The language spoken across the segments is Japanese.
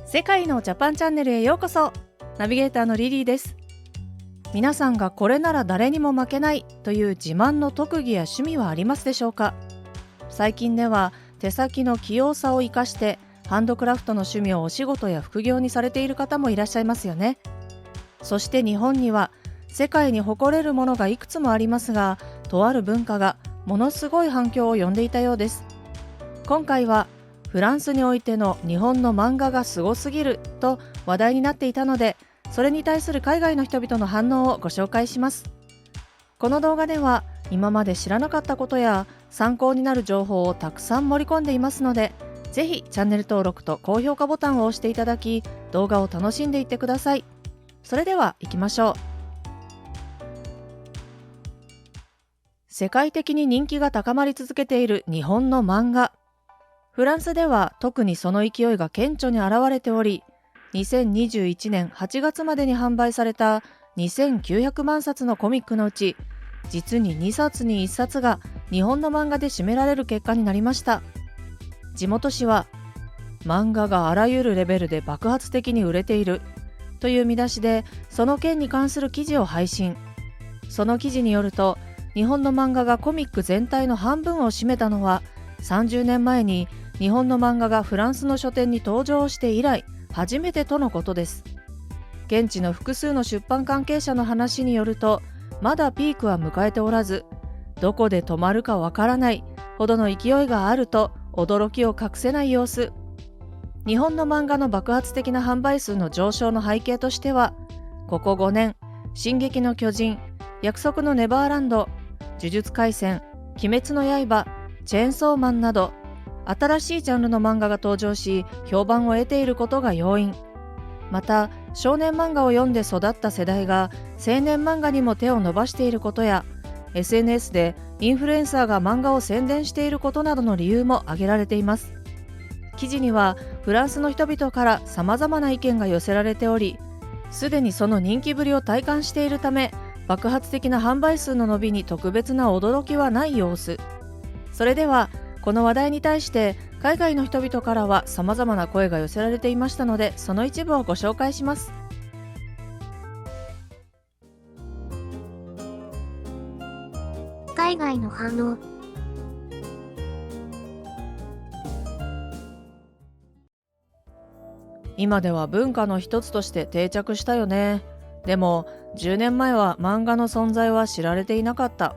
世界のジャパンチャンネルへようこそ。ナビゲーターのリリーです。皆さんがこれなら誰にも負けないという自慢の特技や趣味はありますでしょうか。最近では手先の器用さを生かしてハンドクラフトの趣味をお仕事や副業にされている方もいらっしゃいますよね。そして日本には世界に誇れるものがいくつもありますが、とある文化がものすごい反響を呼んでいたようです。今回はフランスにおいての日本の漫画がすごすぎると話題になっていたので、それに対する海外の人々の反応をご紹介します。この動画では今まで知らなかったことや参考になる情報をたくさん盛り込んでいますので、ぜひチャンネル登録と高評価ボタンを押していただき、動画を楽しんでいってください。それでは行きましょう。世界的に人気が高まり続けている日本の漫画。フランスでは特にその勢いが顕著に現れており、2021年8月までに販売された2900万冊のコミックのうち、実に2冊に1冊が日本の漫画で占められる結果になりました。地元紙は、漫画があらゆるレベルで爆発的に売れているという見出しで、その件に関する記事を配信。その記事によると、日本の漫画がコミック全体の半分を占めたのは、30年前に日本の漫画がフランスの書店に登場して以来初めてとのことです。現地の複数の出版関係者の話によると、まだピークは迎えておらず、どこで止まるかわからないほどの勢いがあると驚きを隠せない様子。日本の漫画の爆発的な販売数の上昇の背景としては、ここ5年、進撃の巨人、約束のネバーランド、呪術廻戦、鬼滅の刃、チェーンソーマンなど、新しいジャンルの漫画が登場し、評判を得ていることが要因。また、少年漫画を読んで育った世代が青年漫画にも手を伸ばしていることや、SNS でインフルエンサーが漫画を宣伝していることなどの理由も挙げられています。記事にはフランスの人々から様々な意見が寄せられており、すでにその人気ぶりを体感しているため、爆発的な販売数の伸びに特別な驚きはない様子。それではこの話題に対して海外の人々からは様々な声が寄せられていましたので、その一部をご紹介します。海外の反応。今では文化の一つとして定着したよね。でも10年前は漫画の存在は知られていなかった。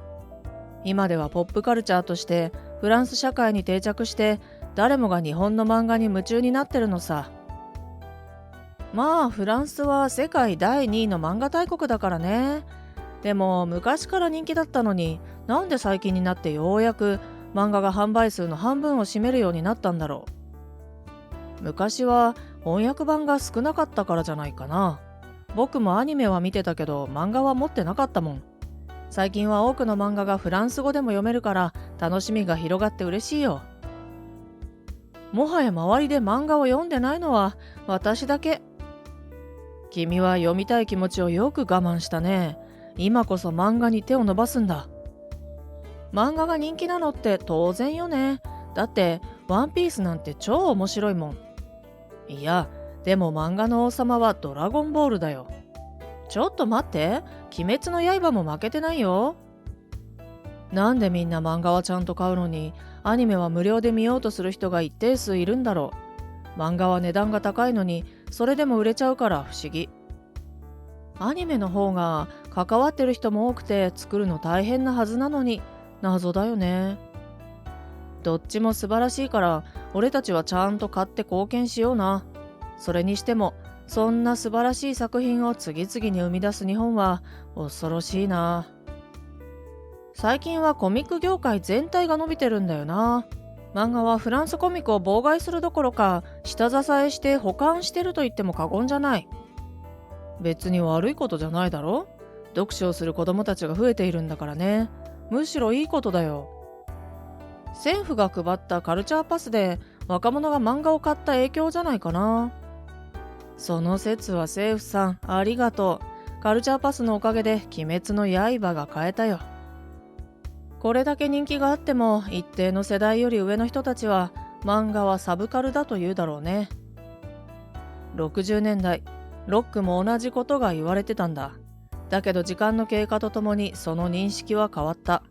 今ではポップカルチャーとしてフランス社会に定着して、誰もが日本の漫画に夢中になってるのさ。まあフランスは世界第2位の漫画大国だからね。でも昔から人気だったのに、なんで最近になってようやく漫画が販売数の半分を占めるようになったんだろう。昔は翻訳版が少なかったからじゃないかな。僕もアニメは見てたけど漫画は持ってなかったもん。最近は多くの漫画がフランス語でも読めるから楽しみが広がって嬉しいよ。もはや周りで漫画を読んでないのは私だけ。君は読みたい気持ちをよく我慢したね。今こそ漫画に手を伸ばすんだ。漫画が人気なのって当然よね。だってワンピースなんて超面白いもん。いや、でも漫画の王様はドラゴンボールだよ。ちょっと待って、鬼滅の刃も負けてないよ。なんでみんな漫画はちゃんと買うのに、アニメは無料で見ようとする人が一定数いるんだろう。漫画は値段が高いのに、それでも売れちゃうから不思議。アニメの方が関わってる人も多くて作るの大変なはずなのに、謎だよね。どっちも素晴らしいから、俺たちはちゃんと買って貢献しような。それにしても、そんな素晴らしい作品を次々に生み出す日本は恐ろしいな。最近はコミック業界全体が伸びてるんだよな。漫画はフランスコミックを妨害するどころか、下支えして補完してると言っても過言じゃない。別に悪いことじゃないだろ。読書をする子供たちが増えているんだからね。むしろいいことだよ。政府が配ったカルチャーパスで若者が漫画を買った影響じゃないかな。その説は政府さんありがとう。カルチャーパスのおかげで鬼滅の刃が買えたよ。これだけ人気があっても一定の世代より上の人たちは漫画はサブカルだと言うだろうね。60年代、ロックも同じことが言われてたんだ。だけど時間の経過とともにその認識は変わった。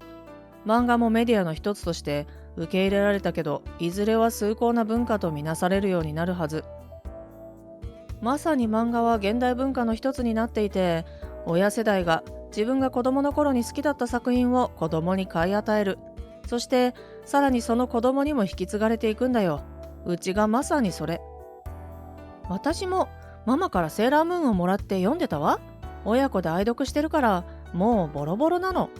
漫画もメディアの一つとして受け入れられたけど、いずれは崇高な文化とみなされるようになるはず。まさに漫画は現代文化の一つになっていて、親世代が自分が子供の頃に好きだった作品を子供に買い与える。そしてさらにその子供にも引き継がれていくんだよ。うちがまさにそれ。私もママからセーラームーンをもらって読んでたわ。親子で愛読してるからもうボロボロなの。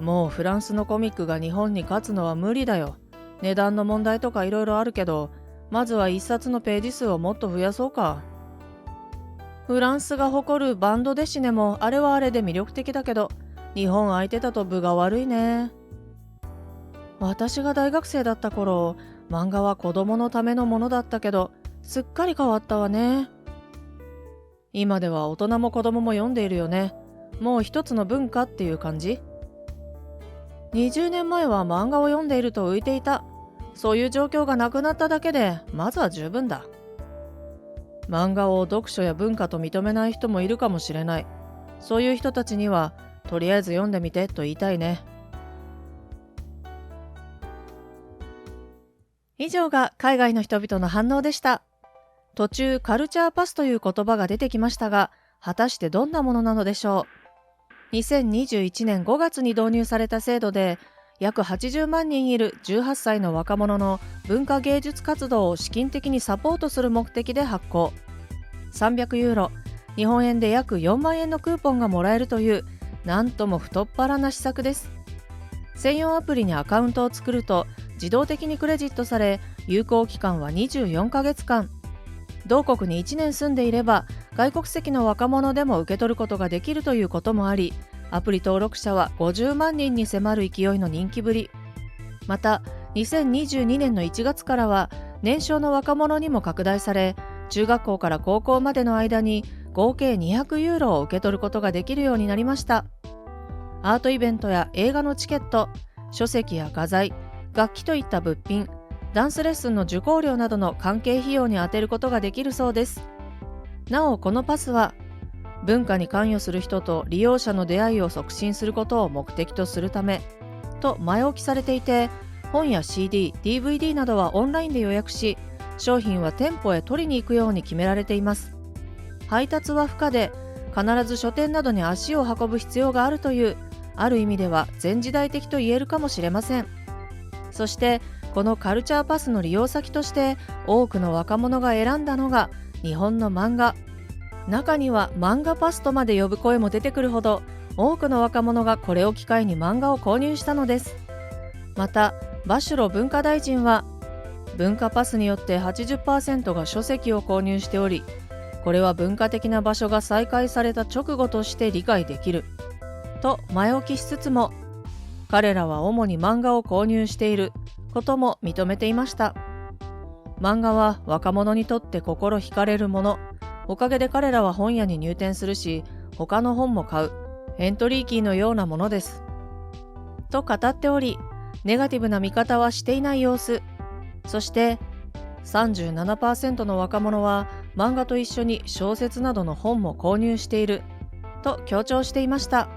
もうフランスのコミックが日本に勝つのは無理だよ。値段の問題とかいろいろあるけど、まずは一冊のページ数をもっと増やそうか。フランスが誇るバンドデシネもあれはあれで魅力的だけど、日本相手だと分が悪いね。私が大学生だった頃、漫画は子供のためのものだったけど、すっかり変わったわね。今では大人も子供も読んでいるよね。もう一つの文化っていう感じ。20年前は漫画を読んでいると浮いていた。そういう状況がなくなっただけで、まずは十分だ。漫画を読書や文化と認めない人もいるかもしれない。そういう人たちには、とりあえず読んでみてと言いたいね。以上が海外の人々の反応でした。途中カルチャーパスという言葉が出てきましたが、果たしてどんなものなのでしょう。2021年5月に導入された制度で、約80万人いる18歳の若者の文化芸術活動を資金的にサポートする目的で発行。300ユーロ、日本円で約4万円のクーポンがもらえるという、なんとも太っ腹な施策です。専用アプリにアカウントを作ると自動的にクレジットされ、有効期間は24ヶ月間。同国に1年住んでいれば外国籍の若者でも受け取ることができるということもあり、アプリ登録者は50万人に迫る勢いの人気ぶり。また2022年の1月からは年少の若者にも拡大され、中学校から高校までの間に合計200ユーロを受け取ることができるようになりました。アートイベントや映画のチケット、書籍や画材、楽器といった物品、ダンスレッスンの受講料などの関係費用に充てることができるそうです。なおこのパスは文化に関与する人と利用者の出会いを促進することを目的とするためと前置きされていて、本や CD、DVD などはオンラインで予約し、商品は店舗へ取りに行くように決められています。配達は不可で、必ず書店などに足を運ぶ必要があるという、ある意味では前時代的と言えるかもしれません。そしてこのカルチャーパスの利用先として多くの若者が選んだのが日本の漫画。中には漫画パスとまで呼ぶ声も出てくるほど、多くの若者がこれを機会に漫画を購入したのです。またバシュロ文化大臣は、文化パスによって 80% が書籍を購入しており、これは文化的な場所が再開された直後として理解できると前置きしつつも、彼らは主に漫画を購入していることも認めていました。漫画は若者にとって心惹かれるもの。おかげで彼らは本屋に入店するし、他の本も買うエントリーキーのようなものです。と語っており、ネガティブな見方はしていない様子。そして 37% の若者は漫画と一緒に小説などの本も購入していると強調していました。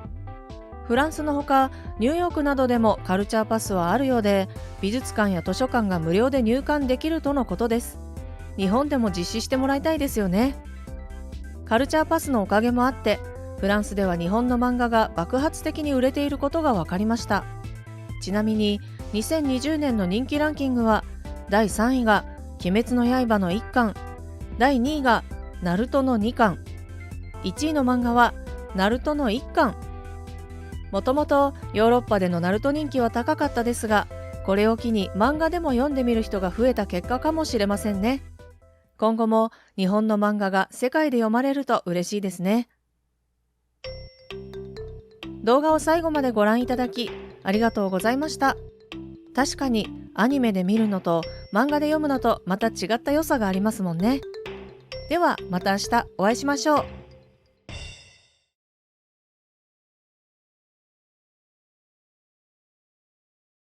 フランスのほかニューヨークなどでもカルチャーパスはあるようで、美術館や図書館が無料で入館できるとのことです。日本でも実施してもらいたいですよね。カルチャーパスのおかげもあって、フランスでは日本の漫画が爆発的に売れていることが分かりました。ちなみに2020年の人気ランキングは、第3位が鬼滅の刃の1巻、第2位がナルトの2巻、1位の漫画はナルトの1巻。もともとヨーロッパでのナルト人気は高かったですが、これを機に漫画でも読んでみる人が増えた結果かもしれませんね。今後も日本の漫画が世界で読まれると嬉しいですね。動画を最後までご覧いただきありがとうございました。確かにアニメで見るのと漫画で読むのとまた違った良さがありますもんね。ではまた明日お会いしましょう。